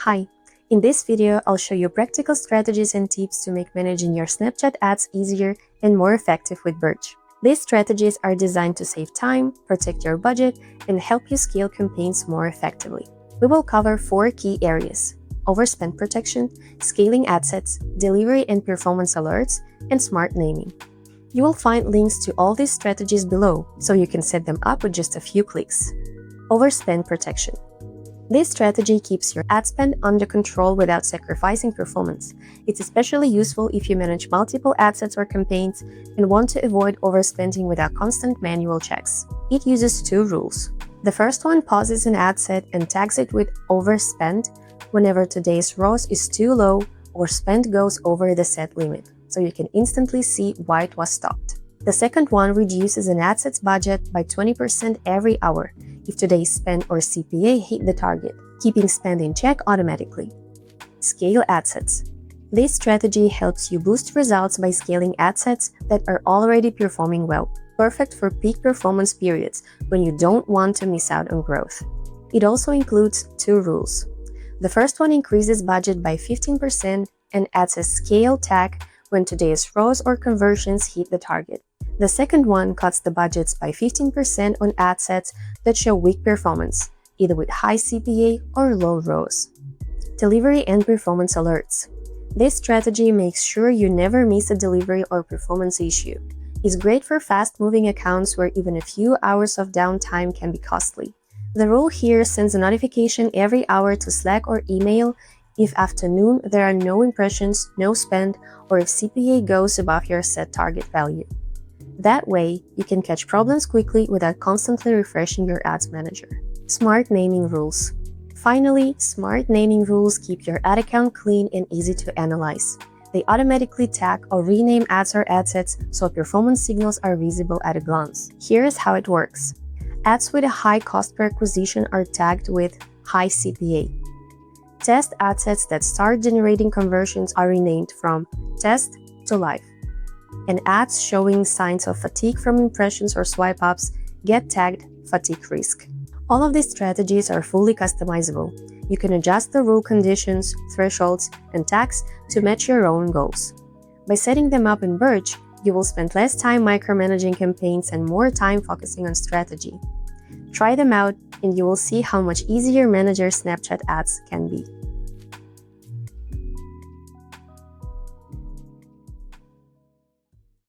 Hi, in this video, I'll show you practical strategies and tips to make managing your Snapchat ads easier and more effective with Birch. These strategies are designed to save time, protect your budget, and help you scale campaigns more effectively. We will cover 4 key areas: overspend protection, scaling ad sets, delivery and performance alerts, and smart naming. You will find links to all these strategies below, so you can set them up with just a few clicks. Overspend protection. This strategy keeps your ad spend under control without sacrificing performance. It's especially useful if you manage multiple ad sets or campaigns and want to avoid overspending without constant manual checks. It uses 2 rules. The first one pauses an ad set and tags it with overspend whenever today's ROAS is too low or spend goes over the set limit, so you can instantly see why it was stopped. The second one reduces an ad set's budget by 20% every hour if today's spend or CPA hit the target, keeping spend in check automatically. Scale ad sets. This strategy helps you boost results by scaling ad sets that are already performing well, perfect for peak performance periods when you don't want to miss out on growth. It also includes 2 rules. The first one increases budget by 15% and adds a scale tag when today's ROAS or conversions hit the target. The second one cuts the budgets by 15% on ad sets that show weak performance, either with high CPA or low ROAS. Delivery and performance alerts. This strategy makes sure you never miss a delivery or performance issue. It's great for fast-moving accounts where even a few hours of downtime can be costly. The rule here sends a notification every hour to Slack or email if afternoon there are no impressions, no spend, or if CPA goes above your set target value. That way, you can catch problems quickly without constantly refreshing your ads manager. Smart naming rules. Finally, smart naming rules keep your ad account clean and easy to analyze. They automatically tag or rename ads or ad sets so performance signals are visible at a glance. Here's how it works. Ads with a high cost per acquisition are tagged with high CPA. Test ad sets that start generating conversions are renamed from test to live. And ads showing signs of fatigue from impressions or swipe ups get tagged fatigue risk. All of these strategies are fully customizable. You can adjust the rule conditions, thresholds, and tags to match your own goals. By setting them up in Birch, you will spend less time micromanaging campaigns and more time focusing on strategy. Try them out, and you will see how much easier manage your Snapchat ads can be.